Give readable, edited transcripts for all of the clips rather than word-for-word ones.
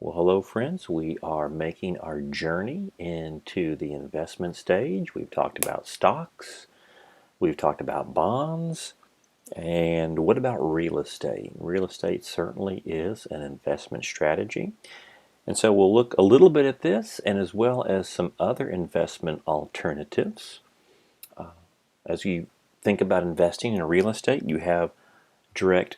Well, hello, friends. We are making our journey into the investment stage. We've talked about stocks, we've talked about bonds, and what about real estate? Real estate certainly is an investment strategy. And so we'll look a little bit at this and as well as some other investment alternatives. As you think about investing in real estate, you have direct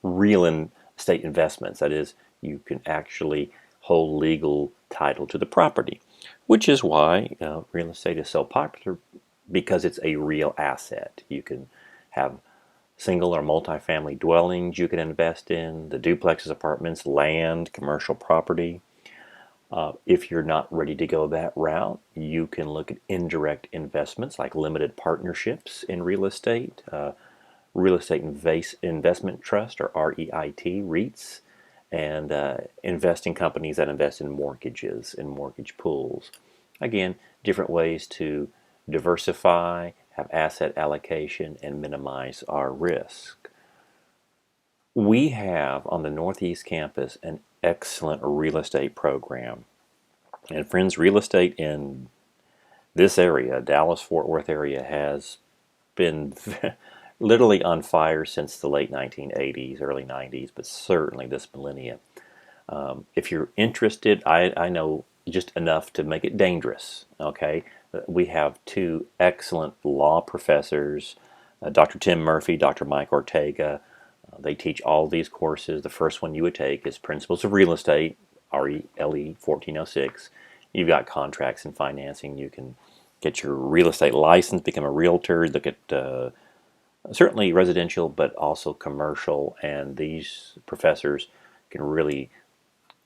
real estate investments. That is, you can actually hold legal title to the property, which is why real estate is so popular because it's a real asset. You can have single or multifamily dwellings you can invest in, the duplexes, apartments, land, commercial property. If you're not ready to go that route, you can look at indirect investments like limited partnerships in real estate. Real Estate Investment Trust, or REIT, REITs, and investing companies that invest in mortgages and mortgage pools. Again, different ways to diversify, have asset allocation, and minimize our risk. We have on the Northeast campus an excellent real estate program. And friends, real estate in this area, Dallas Fort Worth area, has been literally on fire since the late 1980s, early 90s, but certainly this millennia. If you're interested, I know just enough to make it dangerous. Okay, we have two excellent law professors, Dr. Tim Murphy, Dr. Mike Ortega. They teach all these courses. The first one you would take is Principles of Real Estate, RELE 1406. You've got contracts and financing. You can get your real estate license, become a realtor, look at certainly residential, but also commercial. And these professors can really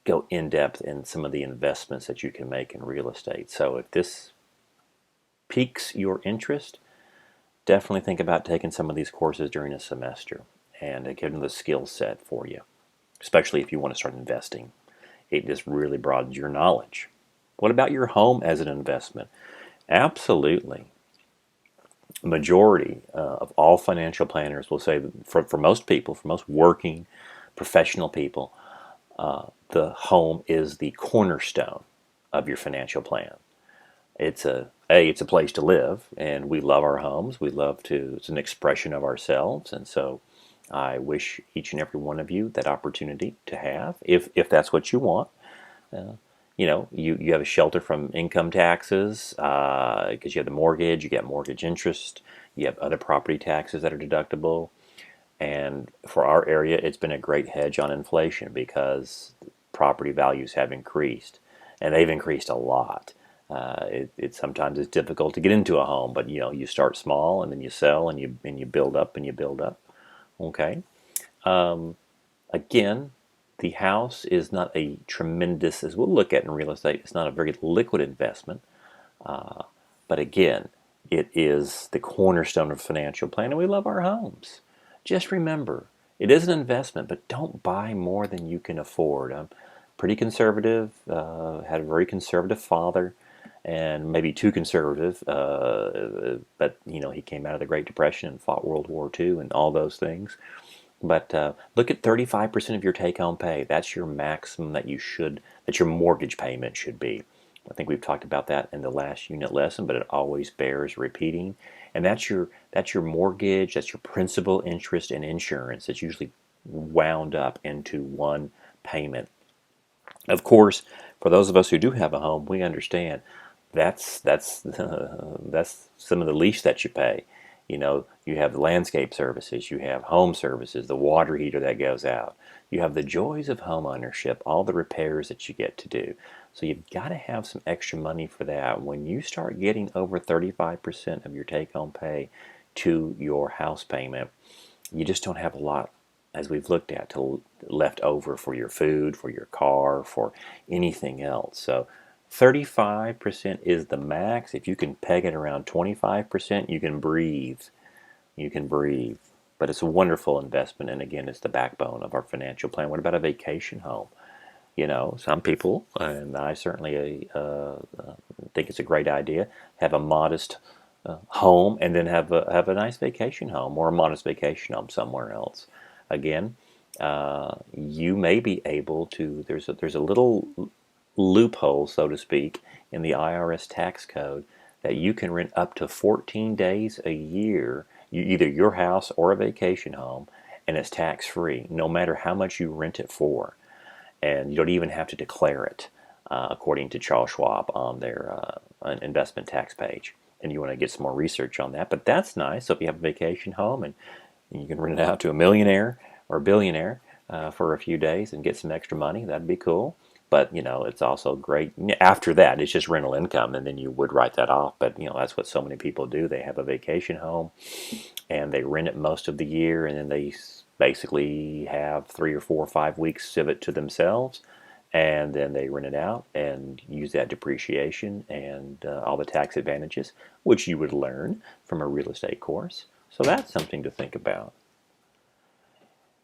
go in depth in some of the investments that you can make in real estate. So if this piques your interest, definitely think about taking some of these courses during a semester and give them the skill set for you, especially if you want to start investing. It just really broadens your knowledge. What about your home as an investment? Absolutely. Majority of all financial planners will say that for most people, for most working professional people, the home is the cornerstone of your financial plan. It's a place to live, and we love our homes. We love to. It's an expression of ourselves, and so I wish each and every one of you that opportunity to have, if that's what you want. Uh, you have a shelter from income taxes because you have the mortgage, you get mortgage interest, you have other property taxes that are deductible. And for our area, it's been a great hedge on inflation because property values have increased, and they've increased a lot. It sometimes is difficult to get into a home, but you start small and then you sell and you build up and you build up. Okay. Um, Again, the house is not a tremendous, as we'll look at in real estate, it's not a very liquid investment. Uh, but again, it is the cornerstone of financial plan, and we love our homes. Just remember, it is an investment, but don't buy more than you can afford. I'm pretty conservative, had a very conservative father, and maybe too conservative. But he came out of the Great Depression and fought World War II and all those things. But look at 35% of your take-home pay. That's your maximum that your mortgage payment should be. I think we've talked about that in the last unit lesson, but it always bears repeating. And that's your mortgage, that's your principal, interest, and insurance. It's usually wound up into one payment. Of course, for those of us who do have a home, we understand that's that's some of the least that you pay. You have the landscape services, you have home services, the water heater that goes out. You have the joys of home ownership, all the repairs that you get to do. So you've got to have some extra money for that. When you start getting over 35% of your take-home pay to your house payment, you just don't have a lot, as we've looked at, to left over for your food, for your car, for anything else. So 35% is the max. If you can peg it around 25%, you can breathe. You can breathe. But it's a wonderful investment, and again, it's the backbone of our financial plan. What about a vacation home? Some people, and I certainly think it's a great idea, have a modest home and then have a nice vacation home or a modest vacation home somewhere else. Again, you may be able to, there's a little loophole, so to speak, in the IRS tax code that you can rent up to 14 days a year, either your house or a vacation home, and it's tax free, no matter how much you rent it for. And you don't even have to declare it, according to Charles Schwab on their investment tax page. And you want to get some more research on that, but that's nice. So if you have a vacation home and you can rent it out to a millionaire or a billionaire for a few days and get some extra money, that'd be cool. But it's also great. After that, it's just rental income, and then you would write that off. But that's what so many people do. They have a vacation home, and they rent it most of the year, and then they basically have 3 or 4 or 5 weeks of it to themselves, and then they rent it out and use that depreciation and all the tax advantages, which you would learn from a real estate course. So that's something to think about.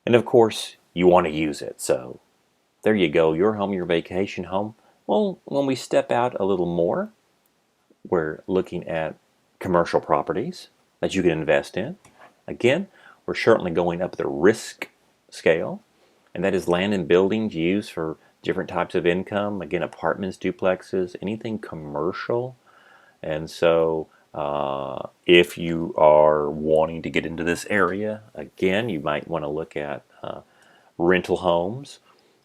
And of course, you want to use it. So there you go, your home, your vacation home. Well, when we step out a little more, we're looking at commercial properties that you can invest in. Again, we're certainly going up the risk scale, and that is land and buildings used for different types of income. Again, apartments, duplexes, anything commercial. And so if you are wanting to get into this area, again, you might want to look at rental homes,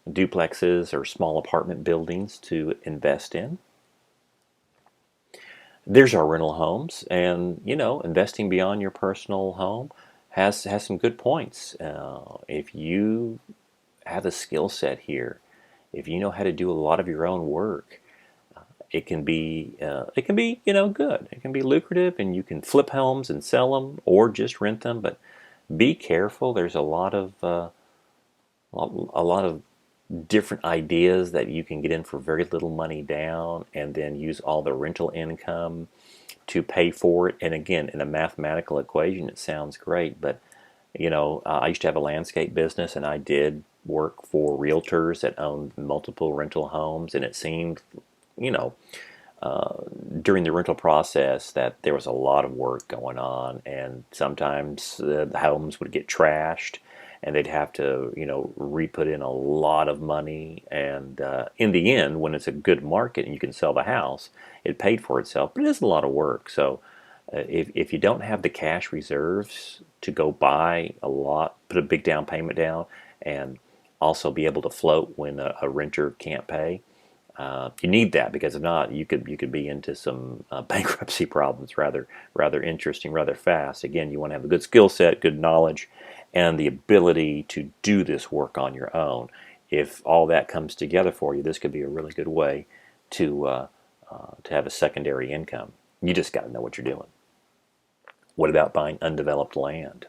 duplexes, or small apartment buildings to invest in. There's our rental homes, and investing beyond your personal home has some good points. If you have a skill set here, if you know how to do a lot of your own work, it can be good. It can be lucrative, and you can flip homes and sell them or just rent them. But be careful. There's a lot of different ideas that you can get in for very little money down, and then use all the rental income to pay for it. And again, in a mathematical equation, it sounds great, but I used to have a landscape business, and I did work for realtors that owned multiple rental homes, and it seemed, you know, during the rental process that there was a lot of work going on, and sometimes the homes would get trashed, and they'd have to, re-put in a lot of money. And in the end, when it's a good market and you can sell the house, it paid for itself. But it is a lot of work. So if you don't have the cash reserves to go buy a lot, put a big down payment down, and also be able to float when a renter can't pay, you need that, because if not, you could be into some bankruptcy problems rather interesting, rather fast. Again, you want to have a good skill set, good knowledge, and the ability to do this work on your own. If all that comes together for you, this could be a really good way to have a secondary income. You just got to know what you're doing. What about buying undeveloped land?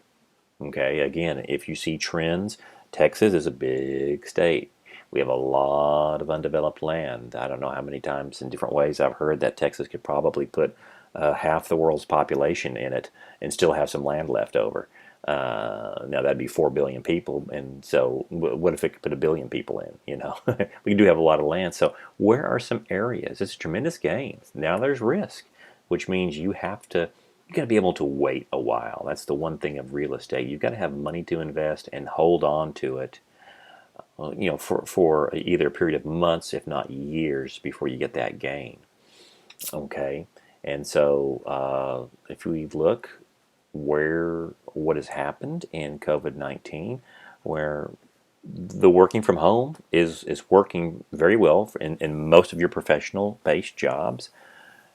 Okay, again, if you see trends, Texas is a big state. We have a lot of undeveloped land. I don't know how many times in different ways I've heard that Texas could probably put half the world's population in it and still have some land left over. Now that'd be 4 billion people, and so what if it could put 1 billion people in? We do have a lot of land. So where are some areas? It's tremendous gains. Now there's risk, which means you got to be able to wait a while. That's the one thing of real estate. You've got to have money to invest and hold on to it, for either a period of months, if not years, before you get that gain. Okay, and so if we look what has happened in COVID-19, where the working from home is working very well in most of your professional based jobs.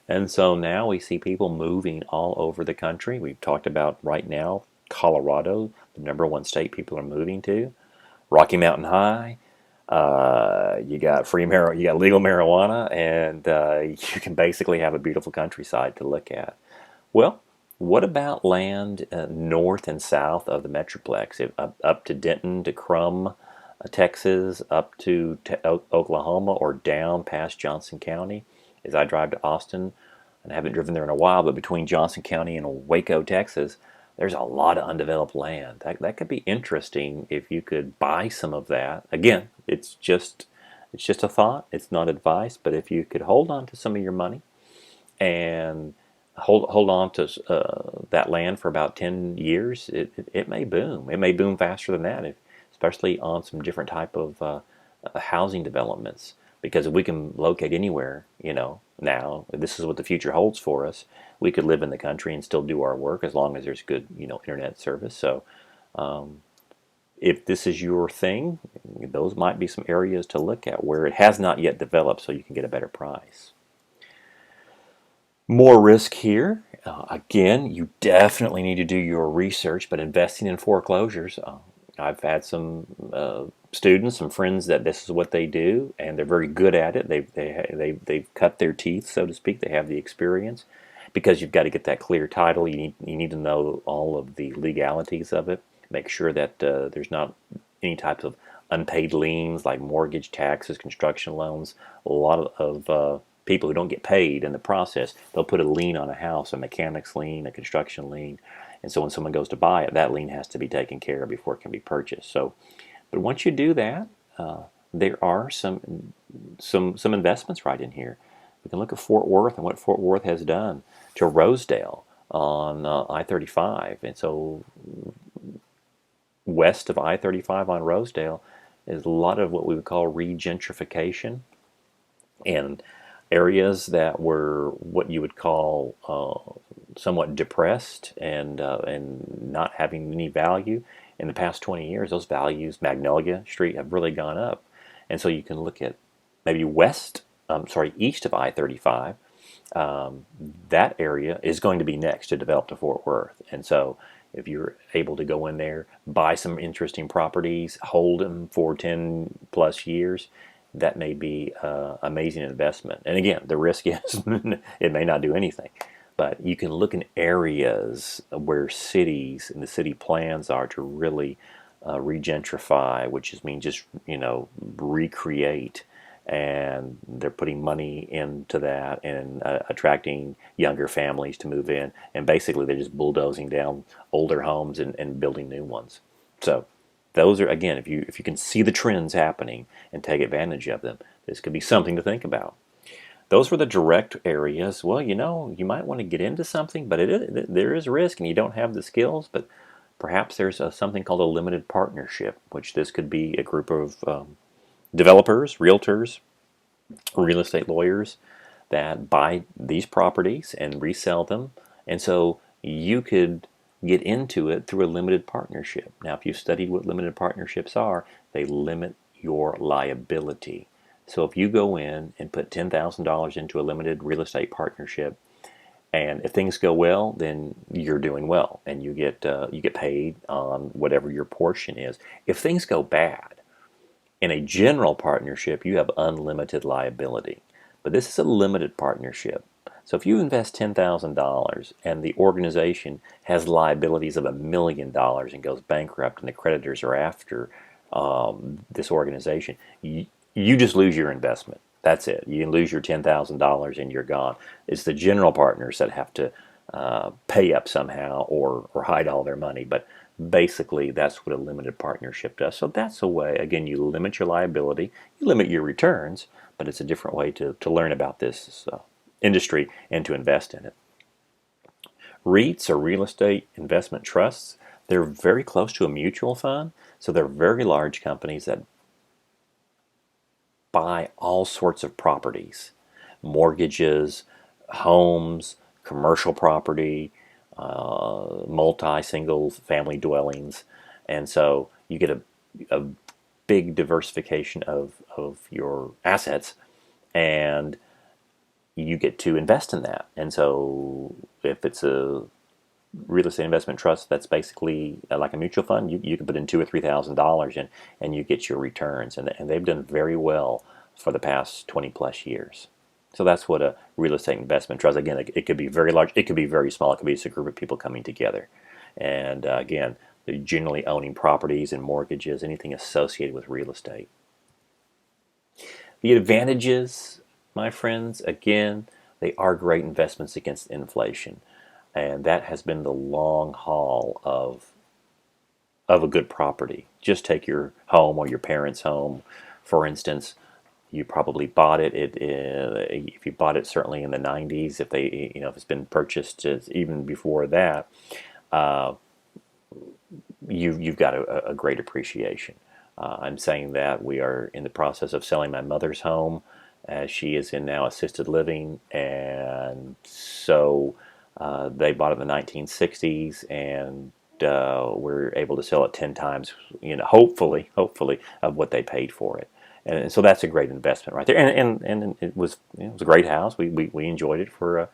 And so now we see people moving all over the country. We've talked about right now Colorado, the #1 state people are moving to. Rocky Mountain High. You got you got legal marijuana, and you can basically have a beautiful countryside to look at. Well, what about land north and south of the Metroplex, up to Denton, to Crum, Texas, up to Oklahoma, or down past Johnson County? As I drive to Austin, and I haven't driven there in a while, but between Johnson County and Waco, Texas, there's a lot of undeveloped land. That could be interesting if you could buy some of that. Again, it's just a thought. It's not advice. But if you could hold on to some of your money and hold on to that land for about 10 years, it may boom. It may boom faster than that, especially on some different type of housing developments. Because if we can locate anywhere, now this is what the future holds for us. We could live in the country and still do our work as long as there's good, internet service. So if this is your thing, those might be some areas to look at where it has not yet developed, so you can get a better price. More risk here. Again, you definitely need to do your research, but investing in foreclosures, I've had some students, some friends that this is what they do, and they're very good at it. They've cut their teeth, so to speak. They have the experience, because you've got to get that clear title. You need to know all of the legalities of it. Make sure that there's not any types of unpaid liens like mortgage, taxes, construction loans. A lot of people who don't get paid in the process, they'll put a lien on a house, a mechanics lien, a construction lien, and so when someone goes to buy it, that lien has to be taken care of before it can be purchased. So, but once you do that, there are some investments right in here. We can look at Fort Worth and what Fort Worth has done to Rosedale on I-35, and so west of I-35 on Rosedale is a lot of what we would call regentrification, and areas that were what you would call somewhat depressed and not having any value. In the past 20 years, those values, Magnolia Street, have really gone up. And so you can look at maybe east of I-35. That area is going to be next to develop to Fort Worth. And so if you're able to go in there, buy some interesting properties, hold them for 10 plus years, that may be an amazing investment. And again, the risk is it may not do anything. But you can look in areas where cities and the city plans are to really regentrify, which means just, recreate. And they're putting money into that and attracting younger families to move in. And basically, they're just bulldozing down older homes and building new ones. So those are, again, if you can see the trends happening and take advantage of them, this could be something to think about. Those were the direct areas. Well, you might want to get into something, but there is risk and you don't have the skills. But perhaps there's something called a limited partnership, which this could be a group of developers, realtors, real estate lawyers that buy these properties and resell them. And so you could get into it through a limited partnership. Now, if you study what limited partnerships are, they limit your liability. So if you go in and put $10,000 into a limited real estate partnership, and if things go well, then you're doing well, and you get paid on whatever your portion is. If things go bad, in a general partnership, you have unlimited liability. But this is a limited partnership. So if you invest $10,000 and the organization has liabilities of $1 million and goes bankrupt and the creditors are after this organization, you just lose your investment. That's it. You lose your $10,000 and you're gone. It's the general partners that have to pay up somehow or hide all their money. But basically, that's what a limited partnership does. So that's a way, again, you limit your liability, you limit your returns, but it's a different way to learn about this industry and to invest in it. REITs, or real estate investment trusts, they're very close to a mutual fund. So they're very large companies that buy all sorts of properties, mortgages, homes, commercial property, multi-single family dwellings. And so you get a big diversification of your assets, and you get to invest in that. And so if it's a real estate investment trust, that's basically like a mutual fund. You can put in $2,000 or $3,000 in, and you get your returns. And they've done very well for the past 20 plus years. So that's what a real estate investment trust. Again, it could be very large, it could be very small. It could be just a group of people coming together. And again, they're generally owning properties and mortgages, anything associated with real estate. The advantages, my friends, again, they are great investments against inflation. And that has been the long haul of a good property. Just take your home or your parents' home, for instance. You probably bought it. If you bought it certainly in the 90s, if it's been purchased even before that, you've got a great appreciation. I'm saying that we are in the process of selling my mother's home, as she is in now assisted living, and so they bought it in the 1960s, and we're able to sell it 10 times, hopefully, of what they paid for it. And so that's a great investment right there. And it was a great house. We enjoyed it for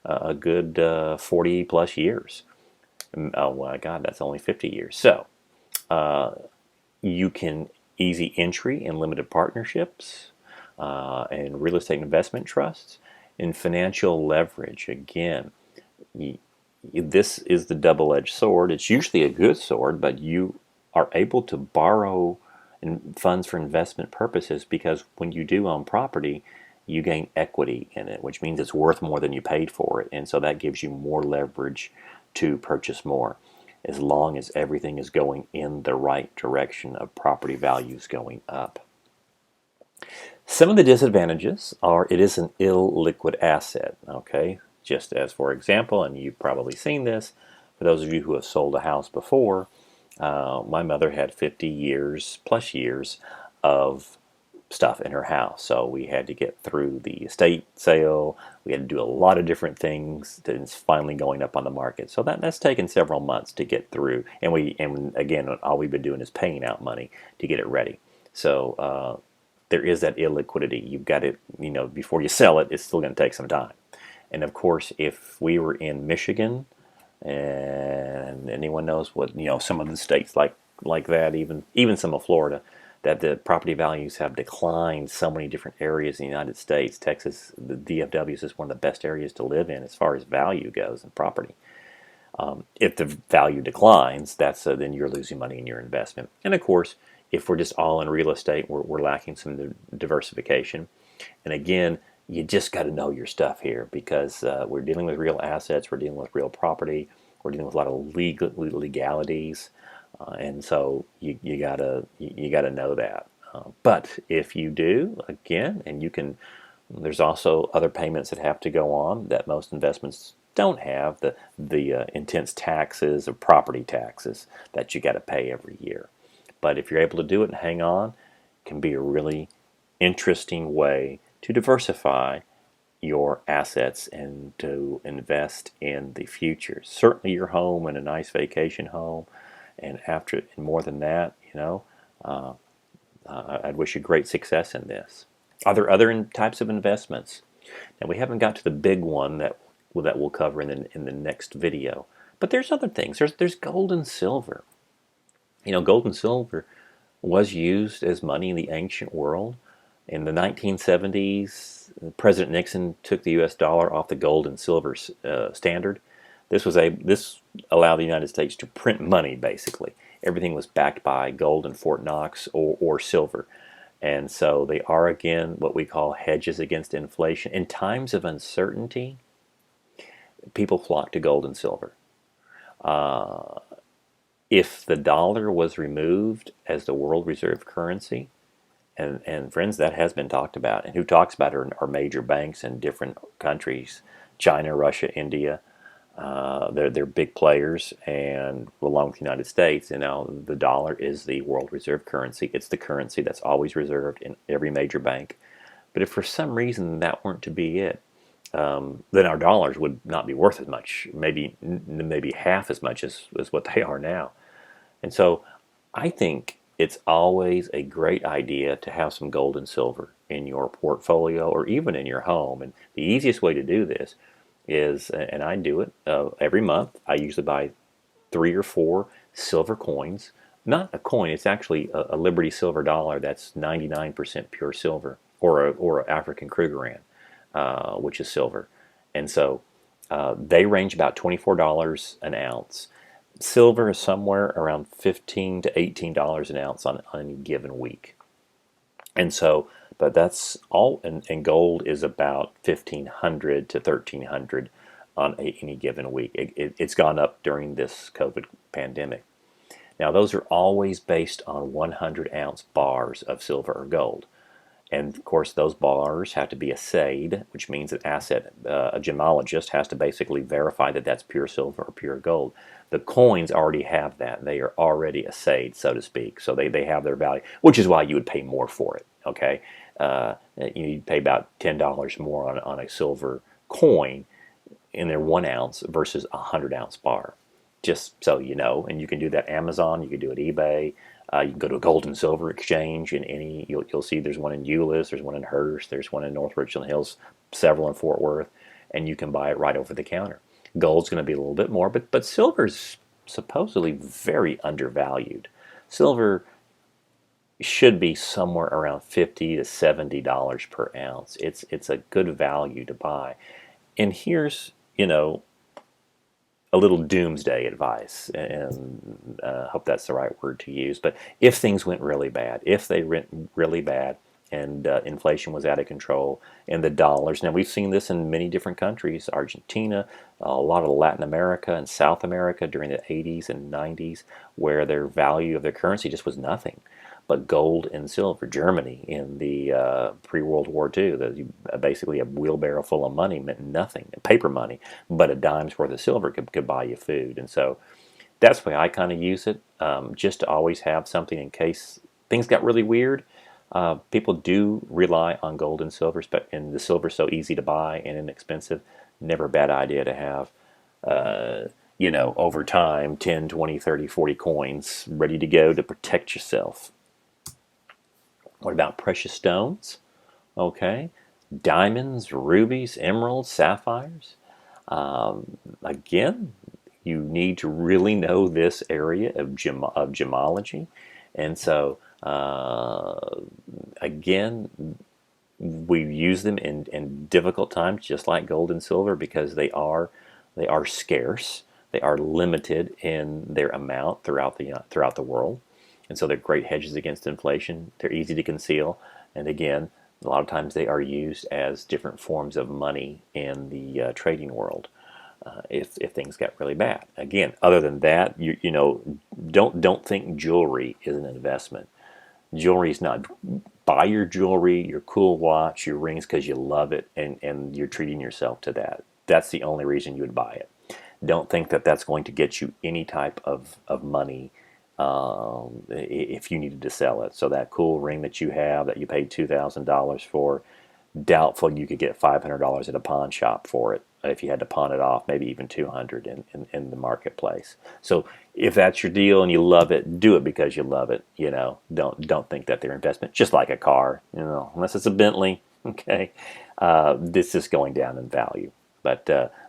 a good 40 plus years. Oh my God, that's only 50 years. So you can easy entry in limited partnerships and real estate investment trusts and financial leverage. Again, this is the double-edged sword. It's usually a good sword, but you are able to borrow funds for investment purposes, because when you do own property, you gain equity in it, which means it's worth more than you paid for it. And so that gives you more leverage to purchase more, as long as everything is going in the right direction of property values going up. Some of the disadvantages are it is an illiquid asset, okay? Just as, for example, and you've probably seen this, for those of you who have sold a house before, my mother had 50 years plus years of stuff in her house. So we had to get through the estate sale. We had to do a lot of different things. It's finally going up on the market. So that's taken several months to get through. And again, all we've been doing is paying out money to get it ready. So there is that illiquidity. You've got it, before you sell it, it's still going to take some time. And of course, if we were in Michigan, and anyone knows what, some of the states like that, even some of Florida, that the property values have declined so many different areas in the United States. Texas, the DFW is one of the best areas to live in as far as value goes in property. If the value declines, then you're losing money in your investment. And of course, if we're just all in real estate, we're lacking some diversification. And again, you just got to know your stuff here, because we're dealing with real assets, we're dealing with real property, we're dealing with a lot of legalities, and so you gotta know that. But if you do, again, and there's also other payments that have to go on that most investments don't have, the intense taxes of property taxes that you got to pay every year. But if you're able to do it and hang on, it can be a really interesting way to diversify your assets and to invest in the future. Certainly your home and a nice vacation home, and more than that, I'd wish you great success in this. Are there other types of investments? Now, we haven't got to the big one that we'll cover in the next video, but there's other things. There's gold and silver. Gold and silver was used as money in the ancient world. In the 1970s, President Nixon took the U.S. dollar off the gold and silver standard. This allowed the United States to print money, basically. Everything was backed by gold and Fort Knox or silver. And so they are, again, what we call hedges against inflation. In times of uncertainty, people flock to gold and silver. If the dollar was removed as the world reserve currency, and friends, that has been talked about, and who talks about it are major banks in different countries, China, Russia, India. They're big players, and along with the United States, the dollar is the world reserve currency. It's the currency that's always reserved in every major bank. But if for some reason that weren't to be it, then our dollars would not be worth as much, maybe half as much as what they are now. And so I think it's always a great idea to have some gold and silver in your portfolio or even in your home. And the easiest way to do this is, and I do it every month, I usually buy 3 or 4 silver coins. Not a coin, it's actually a Liberty silver dollar that's 99% pure silver, or a African Krugerrand, which is silver. And so they range about $24 an ounce. Silver is somewhere around $15 to $18 an ounce on any given week. And so, but that's all, and gold is about $1,500 to $1,300 on any given week. It's gone up during this COVID pandemic. Now, those are always based on 100-ounce bars of silver or gold. And of course, those bars have to be assayed, which means an a gemologist has to basically verify that that's pure silver or pure gold. The coins already have that. They are already assayed, so to speak. So they have their value, which is why you would pay more for it. Okay. You'd pay about $10 more on a silver coin in their 1 ounce versus a 100 ounce bar. Just so you know, and you can do that Amazon, you can do it eBay, you can go to a gold and silver exchange in any. You'll see there's one in Euless, there's one in Hearst, there's one in North Richland Hills, several in Fort Worth, and you can buy it right over the counter. Gold's going to be a little bit more, but silver's supposedly very undervalued. Silver should be somewhere around $50 to $70 per ounce. It's a good value to buy. And here's, a little doomsday advice, and I hope that's the right word to use. But if things went really bad, if they went really bad, and inflation was out of control, and the dollars. Now we've seen this in many different countries: Argentina, a lot of Latin America and South America during the 80s and 90s, where their value of their currency just was nothing. But gold and silver. Germany in the pre-World War II, basically a wheelbarrow full of money meant nothing, paper money, but a dime's worth of silver could buy you food. And so that's the way I kind of use it, just to always have something in case things got really weird. People do rely on gold and silver, and the silver's so easy to buy and inexpensive. Never a bad idea to have, over time, 10, 20, 30, 40 coins ready to go to protect yourself. What about precious stones? Okay. Diamonds, rubies, emeralds, sapphires. Again, you need to really know this area of gemology. And so, again, we use them in difficult times, just like gold and silver, because they are scarce. They are limited in their amount throughout the world. And so they're great hedges against inflation. They're easy to conceal. And again, a lot of times they are used as different forms of money in the trading world, if things get really bad. Again, other than that, don't think jewelry is an investment. Jewelry is not. Buy your jewelry, your cool watch, your rings because you love it, and you're treating yourself to that. That's the only reason you would buy it. Don't think that that's going to get you any type of money if you needed to sell it. So that cool ring that you have that you paid $2,000 for, doubtful you could get $500 at a pawn shop for it if you had to pawn it off, maybe even $200 in the marketplace. So if that's your deal and you love it, do it because you love it. Don't think that they're investment. Just like a car, unless it's a Bentley, okay, this is going down in value. But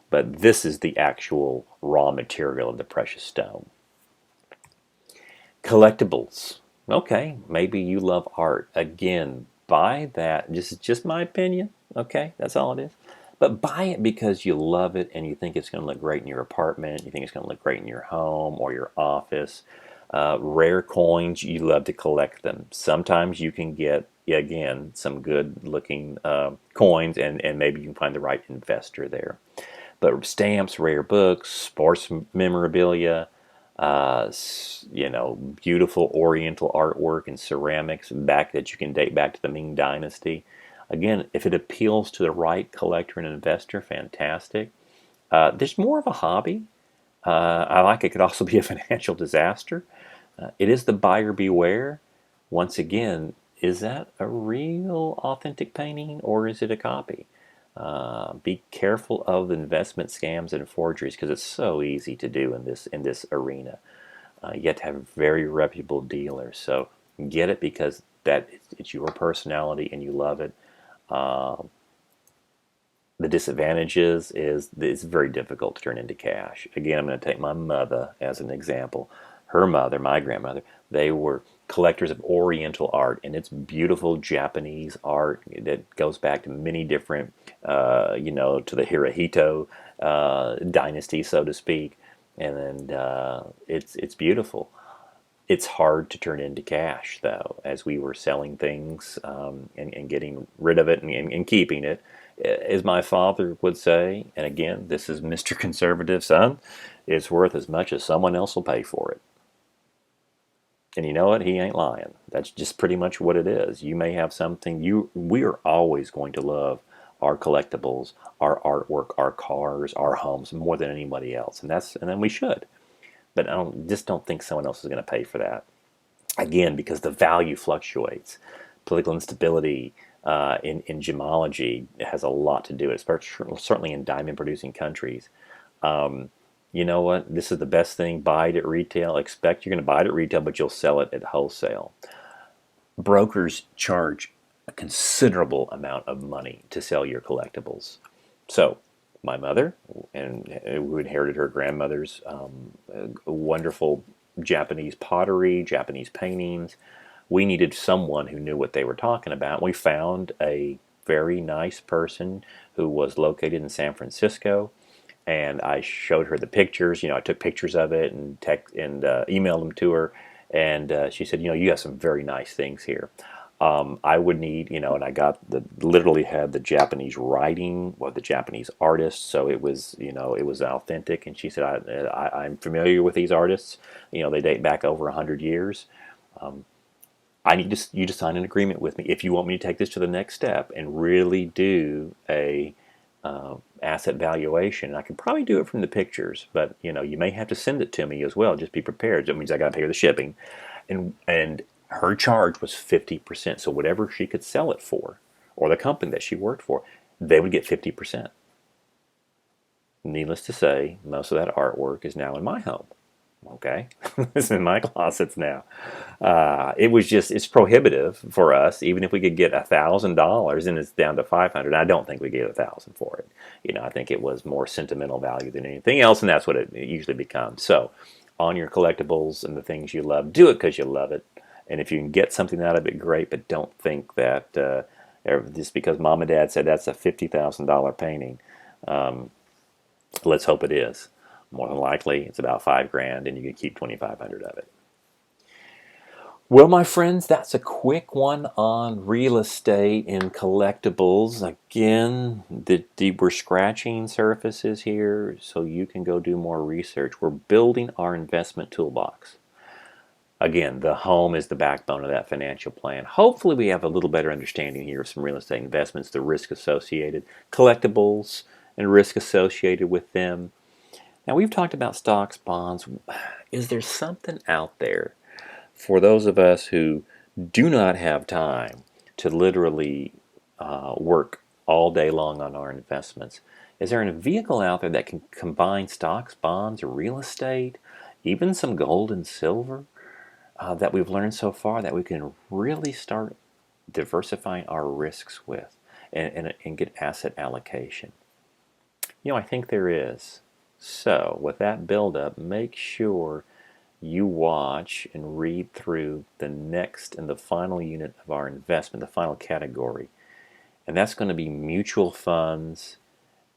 this is the actual raw material of the precious stone. Collectables. Okay, maybe you love art. Again, buy that. This is just my opinion. Okay, that's all it is. But buy it because you love it and you think it's going to look great in your apartment. You think it's going to look great in your home or your office. Rare coins, you love to collect them. Sometimes you can get, again, some good looking coins, and maybe you can find the right investor there. But stamps, rare books, sports memorabilia, beautiful Oriental artwork and ceramics that you can date back to the Ming Dynasty. Again, if it appeals to the right collector and investor, fantastic. There's more of a hobby. I like it could also be a financial disaster. It is the buyer beware. Once again, is that a real authentic painting or is it a copy? Be careful of the investment scams and forgeries because it's so easy to do in this arena. You have to have very reputable dealers. So get it because it's your personality and you love it. The disadvantages is it's very difficult to turn into cash. Again, I'm going to take my mother as an example. Her mother, my grandmother, they were collectors of Oriental art, and it's beautiful Japanese art that goes back to many different, to the Hirohito dynasty, so to speak, and it's beautiful. It's hard to turn into cash, though, as we were selling things and getting rid of it and keeping it. As my father would say, and again, this is Mr. Conservative, son, it's worth as much as someone else will pay for it. And you know what? He ain't lying. That's just pretty much what it is. You may have something. We are always going to love our collectibles, our artwork, our cars, our homes more than anybody else, and then we should. But I don't think someone else is going to pay for that. Again, because the value fluctuates. Political instability in gemology has a lot to do with it, certainly in diamond producing countries. You know what? This is the best thing. Buy it at retail. Expect you're going to buy it at retail, but you'll sell it at wholesale. Brokers charge a considerable amount of money to sell your collectibles. So, my mother, and who inherited her grandmother's wonderful Japanese pottery, Japanese paintings, we needed someone who knew what they were talking about. We found a very nice person who was located in San Francisco, and I showed her the pictures. I took pictures of it and emailed them to her, and she said, you have some very nice things here. I would need, and I literally had the Japanese writing, the Japanese artists, so it was authentic. And she said, I'm familiar with these artists. They date back over 100 years. I need you to sign an agreement with me if you want me to take this to the next step and really do a asset valuation. I could probably do it from the pictures, but you may have to send it to me as well. Just be prepared. That means I got to pay her the shipping, and her charge was 50%. So whatever she could sell it for, or the company that she worked for, they would get 50%. Needless to say, most of that artwork is now in my home. Okay, it's in my closets now. It's prohibitive for us. Even if we could get $1,000 and it's down to 500, I don't think we get 1,000 for it. I think it was more sentimental value than anything else, and that's what it usually becomes. So, on your collectibles and the things you love, do it because you love it. And if you can get something out of it, great. But don't think that just because mom and dad said that's a $50,000 painting, let's hope it is. More than likely, it's about $5,000, and you can keep 2,500 of it. Well, my friends, that's a quick one on real estate and collectibles. Again, we're scratching surfaces here, so you can go do more research. We're building our investment toolbox. Again, the home is the backbone of that financial plan. Hopefully, we have a little better understanding here of some real estate investments, the risk associated, collectibles, and risk associated with them. Now, we've talked about stocks, bonds. Is there something out there for those of us who do not have time to literally work all day long on our investments? Is there a vehicle out there that can combine stocks, bonds, real estate, even some gold and silver that we've learned so far that we can really start diversifying our risks with and get asset allocation? I think there is. So, with that buildup, make sure you watch and read through the next and the final unit of our investment, the final category. And that's going to be mutual funds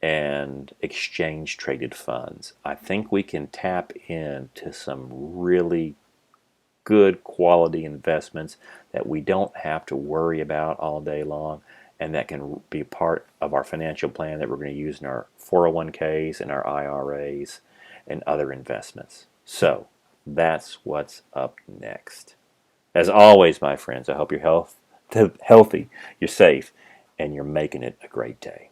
and exchange traded funds. I think we can tap into some really good quality investments that we don't have to worry about all day long, and that can be part of our financial plan that we're going to use in our 401ks and our IRAs and other investments. So that's what's up next. As always, my friends, I hope you're healthy, you're safe, and you're making it a great day.